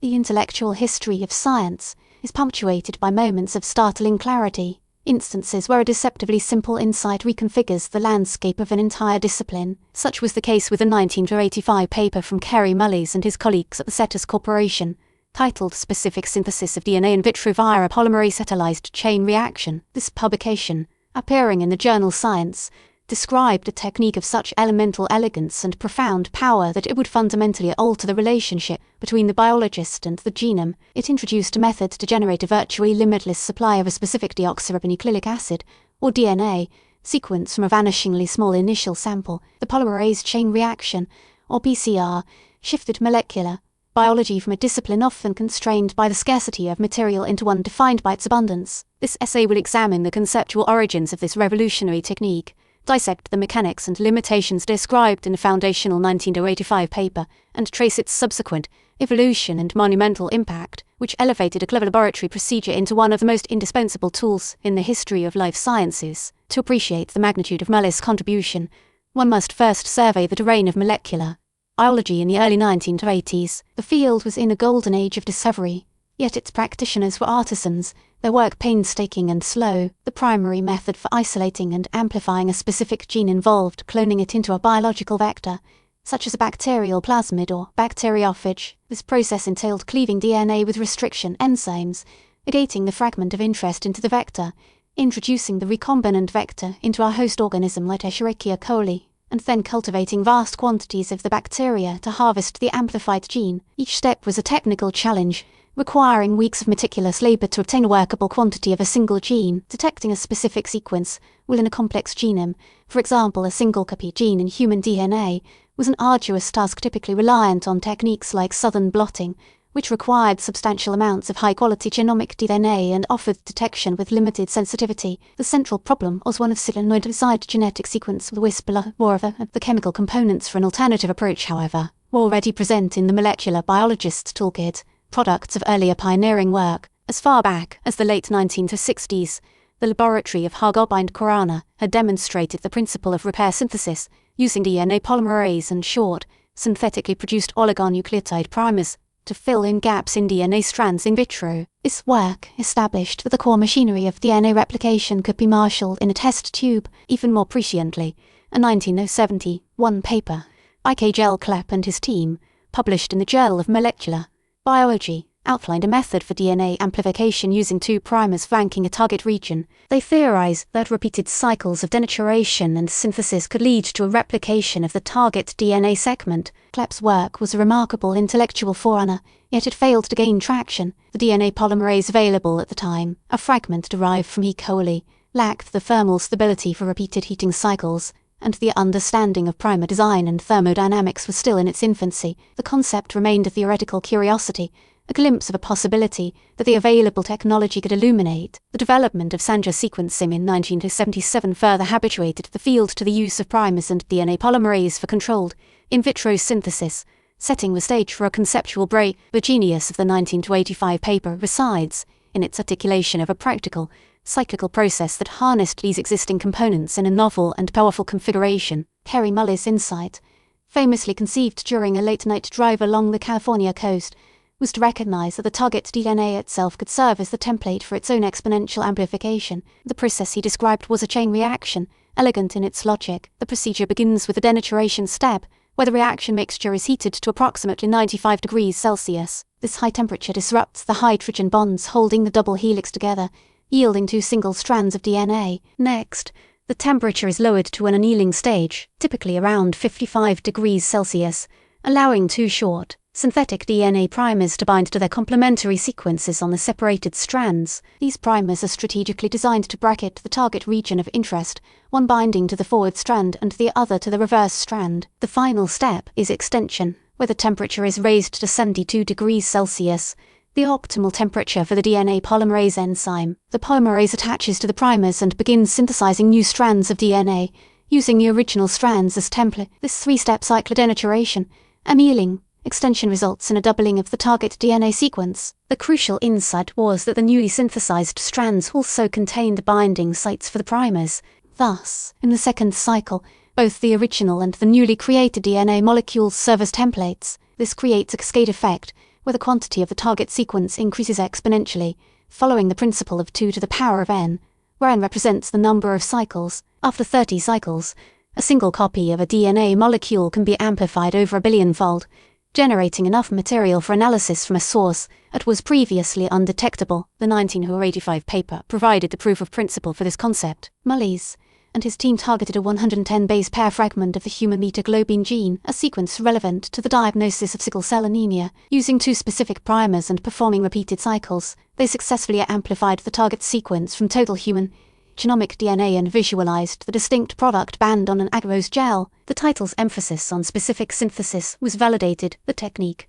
The intellectual history of science is punctuated by moments of startling clarity, instances where a deceptively simple insight reconfigures the landscape of an entire discipline. Such was the case with the 1985 paper from Kary, Mullis and his colleagues at the Cetus Corporation, titled Specific Synthesis of DNA in Vitro via a Polymerase-catalyzed Chain Reaction. This publication, appearing in the journal Science, described a technique of such elemental elegance and profound power that it would fundamentally alter the relationship between the biologist and the genome. It introduced a method to generate a virtually limitless supply of a specific deoxyribonucleic acid, or DNA, sequence from a vanishingly small initial sample. The polymerase chain reaction, or PCR, shifted molecular biology from a discipline often constrained by the scarcity of material into one defined by its abundance. This essay will examine the conceptual origins of this revolutionary technique, dissect the mechanics and limitations described in the foundational 1985 paper, and trace its subsequent evolution and monumental impact, which elevated a clever laboratory procedure into one of the most indispensable tools in the history of life sciences. To appreciate the magnitude of Mullis' contribution, one must first survey the terrain of molecular biology in the early 1980s. The field was in a golden age of discovery, yet its practitioners were artisans, their work painstaking and slow. The primary method for isolating and amplifying a specific gene involved cloning it into a biological vector, such as a bacterial plasmid or bacteriophage. This process entailed cleaving DNA with restriction enzymes, negating the fragment of interest into the vector, introducing the recombinant vector into our host organism like Escherichia coli, and then cultivating vast quantities of the bacteria to harvest the amplified gene. Each step was a technical challenge, requiring weeks of meticulous labor to obtain a workable quantity of a single gene. Detecting a specific sequence within a complex genome, for example a single copy gene in human DNA, was an arduous task typically reliant on techniques like southern blotting, which required substantial amounts of high-quality genomic DNA and offered detection with limited sensitivity. The central problem was one of solenoid-desired genetic sequence with WISP or the chemical components for an alternative approach, however, were already present in the molecular biologist's toolkit, products of earlier pioneering work. As far back as the late 1960s, the laboratory of Hargobind Khorana had demonstrated the principle of repair synthesis using DNA polymerase and short, synthetically produced oligonucleotide primers to fill in gaps in DNA strands in vitro. This work established that the core machinery of DNA replication could be marshaled in a test tube. Even more presciently, a 1971 paper by K. Klepp and his team, published in the Journal of Molecular Biology, outlined a method for DNA amplification using two primers flanking a target region. They theorized that repeated cycles of denaturation and synthesis could lead to a replication of the target DNA segment. Klepp's work was a remarkable intellectual forerunner, yet it failed to gain traction. The DNA polymerase available at the time, a fragment derived from E. coli, lacked the thermal stability for repeated heating cycles, and the understanding of primer design and thermodynamics was still in its infancy. The concept remained a theoretical curiosity, a glimpse of a possibility that the available technology could illuminate. The development of Sanger sequencing in 1977 further habituated the field to the use of primers and DNA polymerase for controlled in vitro synthesis, setting the stage for a conceptual break. The genius of the 1985 paper resides in its articulation of a practical, cyclical process that harnessed these existing components in a novel and powerful configuration. Kary Mullis' insight, famously conceived during a late-night drive along the California coast, was to recognize that the target DNA itself could serve as the template for its own exponential amplification. The process he described was a chain reaction, elegant in its logic. The procedure begins with the denaturation step, where the reaction mixture is heated to approximately 95 degrees Celsius. This high temperature disrupts the hydrogen bonds holding the double helix together, yielding two single strands of DNA. Next, the temperature is lowered to an annealing stage, typically around 55 degrees Celsius, allowing two short, synthetic DNA primers to bind to their complementary sequences on the separated strands. These primers are strategically designed to bracket the target region of interest, one binding to the forward strand and the other to the reverse strand. The final step is extension, where the temperature is raised to 72 degrees Celsius, the optimal temperature for the DNA polymerase enzyme. The polymerase attaches to the primers and begins synthesizing new strands of DNA, using the original strands as template. This three-step cycle of denaturation, annealing, extension results in a doubling of the target DNA sequence. The crucial insight was that the newly synthesized strands also contained binding sites for the primers. Thus, in the second cycle, both the original and the newly created DNA molecules serve as templates. This creates a cascade effect, where the quantity of the target sequence increases exponentially, following the principle of 2 to the power of n, where n represents the number of cycles. After 30 cycles, a single copy of a DNA molecule can be amplified over a billionfold, generating enough material for analysis from a source that was previously undetectable. The 1985 paper provided the proof of principle for this concept. Mullis and his team targeted a 110 base pair fragment of the human beta-globin gene, a sequence relevant to the diagnosis of sickle cell anemia. Using 2 specific primers and performing repeated cycles, they successfully amplified the target sequence from total human genomic DNA and visualized the distinct product band on an agarose gel. The title's emphasis on specific synthesis was validated. The technique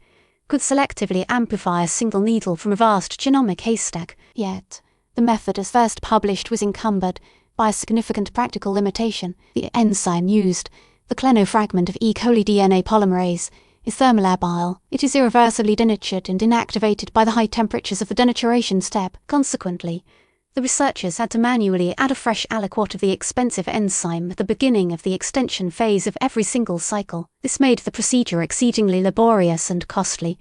could selectively amplify a single needle from a vast genomic haystack, yet the method as first published was encumbered by a significant practical limitation. The enzyme used, the clenofragment of E. coli DNA polymerase, is thermolabile. It is irreversibly denatured and inactivated by the high temperatures of the denaturation step. Consequently, the researchers had to manually add a fresh aliquot of the expensive enzyme at the beginning of the extension phase of every single cycle. This made the procedure exceedingly laborious and costly,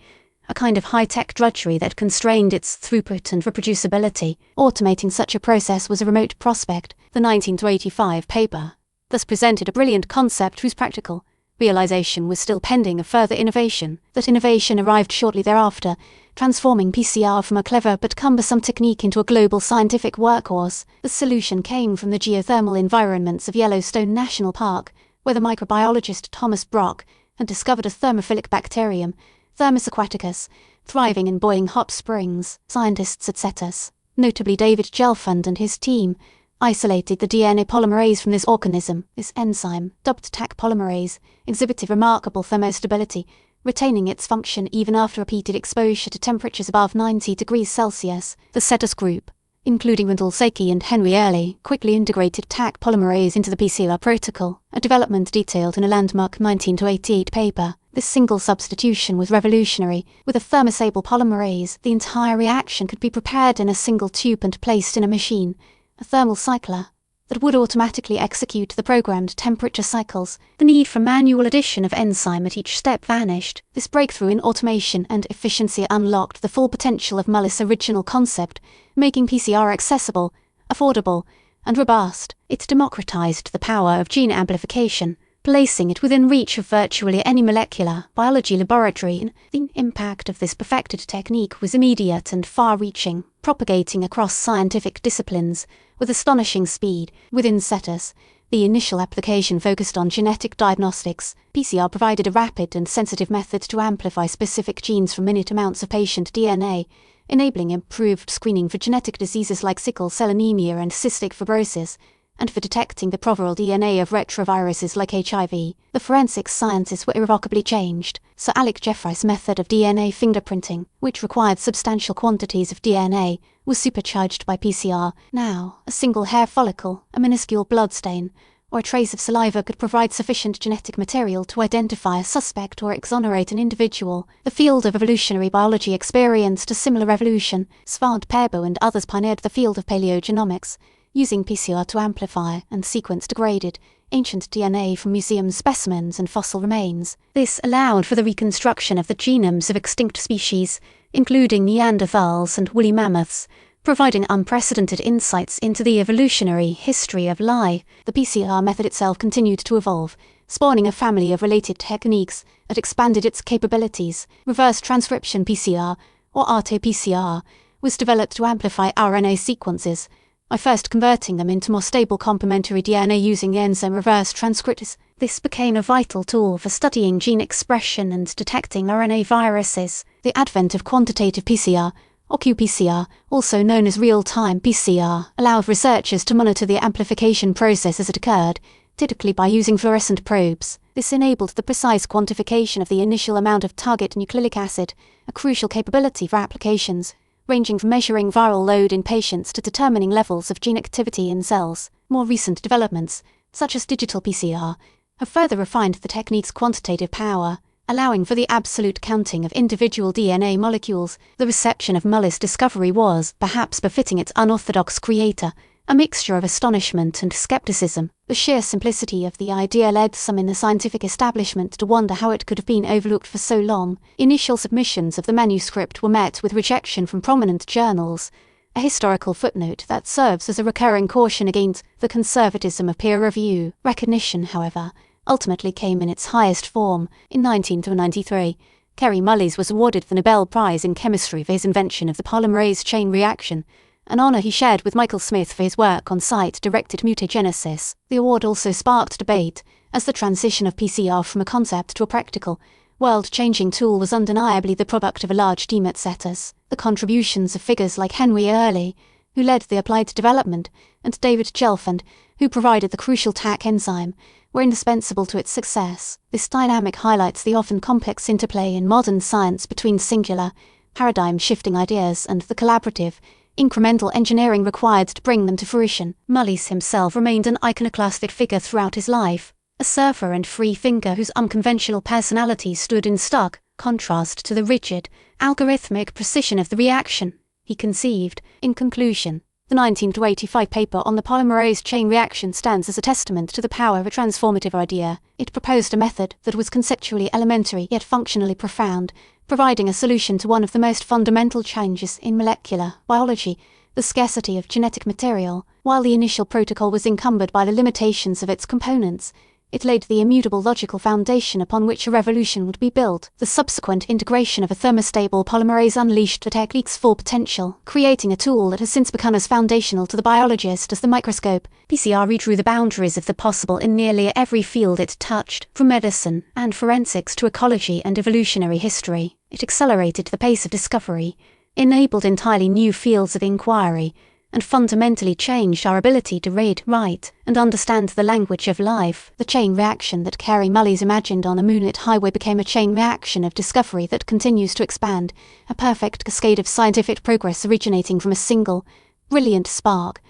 a kind of high-tech drudgery that constrained its throughput and reproducibility. Automating such a process was a remote prospect. The 1985 paper thus presented a brilliant concept whose practical realization was still pending a further innovation. That innovation arrived shortly thereafter, transforming PCR from a clever but cumbersome technique into a global scientific workhorse. The solution came from the geothermal environments of Yellowstone National Park, where the microbiologist Thomas Brock had discovered a thermophilic bacterium, Thermus aquaticus, thriving in boiling hot springs. Scientists at CETUS, notably David Gelfand and his team, isolated the DNA polymerase from this organism. This enzyme, dubbed Taq polymerase, exhibited remarkable thermostability, retaining its function even after repeated exposure to temperatures above 90 degrees Celsius. The CETUS group, including Randall Saki and Henry Early, quickly integrated Taq polymerase into the PCR protocol, a development detailed in a landmark 1988 paper. This single substitution was revolutionary. With a thermostable polymerase, the entire reaction could be prepared in a single tube and placed in a machine, a thermal cycler, that would automatically execute the programmed temperature cycles. The need for manual addition of enzyme at each step vanished. This breakthrough in automation and efficiency unlocked the full potential of Mullis' original concept, making PCR accessible, affordable, and robust. It democratized the power of gene amplification, placing it within reach of virtually any molecular biology laboratory. The impact of this perfected technique was immediate and far-reaching, propagating across scientific disciplines with astonishing speed. Within CETUS, the initial application focused on genetic diagnostics. PCR provided a rapid and sensitive method to amplify specific genes from minute amounts of patient DNA, enabling improved screening for genetic diseases like sickle cell anemia and cystic fibrosis, and for detecting the proviral DNA of retroviruses like HIV. The forensic sciences were irrevocably changed. Sir Alec Jeffreys' method of DNA fingerprinting, which required substantial quantities of DNA, was supercharged by PCR. Now, a single hair follicle, a minuscule bloodstain, or a trace of saliva could provide sufficient genetic material to identify a suspect or exonerate an individual. The field of evolutionary biology experienced a similar revolution. Svante Pääbo and others pioneered the field of paleogenomics, using PCR to amplify and sequence degraded, ancient DNA from museum specimens and fossil remains. This allowed for the reconstruction of the genomes of extinct species, including Neanderthals and woolly mammoths, providing unprecedented insights into the evolutionary history of life. The PCR method itself continued to evolve, spawning a family of related techniques that expanded its capabilities. Reverse transcription PCR, or RT-PCR, was developed to amplify RNA sequences, by first converting them into more stable complementary DNA using the enzyme reverse transcriptase. This became a vital tool for studying gene expression and detecting RNA viruses. The advent of quantitative PCR, or qPCR, also known as real-time PCR, allowed researchers to monitor the amplification process as it occurred, typically by using fluorescent probes. This enabled the precise quantification of the initial amount of target nucleic acid, a crucial capability for applications ranging from measuring viral load in patients to determining levels of gene activity in cells. More recent developments, such as digital PCR, have further refined the technique's quantitative power, allowing for the absolute counting of individual DNA molecules. The reception of Mullis' discovery was, perhaps befitting its unorthodox creator, A mixture of astonishment and skepticism, the sheer simplicity of the idea led some in the scientific establishment to wonder how it could have been overlooked for so long. Initial submissions of the manuscript were met with rejection from prominent journals, a historical footnote that serves as a recurring caution against the conservatism of peer review. Recognition, however, ultimately came in its highest form. In 1993, Kary Mullis was awarded the Nobel Prize in Chemistry for his invention of the polymerase chain reaction, an honour he shared with Michael Smith for his work on site-directed mutagenesis. The award also sparked debate, as the transition of PCR from a concept to a practical, world-changing tool was undeniably the product of a large team at setters. The contributions of figures like Henry Early, who led the applied development, and David Gelfand, who provided the crucial Taq enzyme, were indispensable to its success. This dynamic highlights the often complex interplay in modern science between singular, paradigm-shifting ideas and the collaborative, incremental engineering required to bring them to fruition. Mullis himself remained an iconoclastic figure throughout his life, a surfer and free thinker whose unconventional personality stood in stark contrast to the rigid, algorithmic precision of the reaction he conceived. In conclusion, the 1985 paper on the polymerase chain reaction stands as a testament to the power of a transformative idea. It proposed a method that was conceptually elementary yet functionally profound, providing a solution to one of the most fundamental challenges in molecular biology, the scarcity of genetic material. While the initial protocol was encumbered by the limitations of its components, it laid the immutable logical foundation upon which a revolution would be built. The subsequent integration of a thermostable polymerase unleashed the technique's full potential, creating a tool that has since become as foundational to the biologist as the microscope. PCR redrew the boundaries of the possible in nearly every field it touched, from medicine and forensics to ecology and evolutionary history. It accelerated the pace of discovery, enabled entirely new fields of inquiry, and fundamentally changed our ability to read, write, and understand the language of life. The chain reaction that Kary Mullis imagined on a moonlit highway became a chain reaction of discovery that continues to expand, a perfect cascade of scientific progress originating from a single, brilliant spark,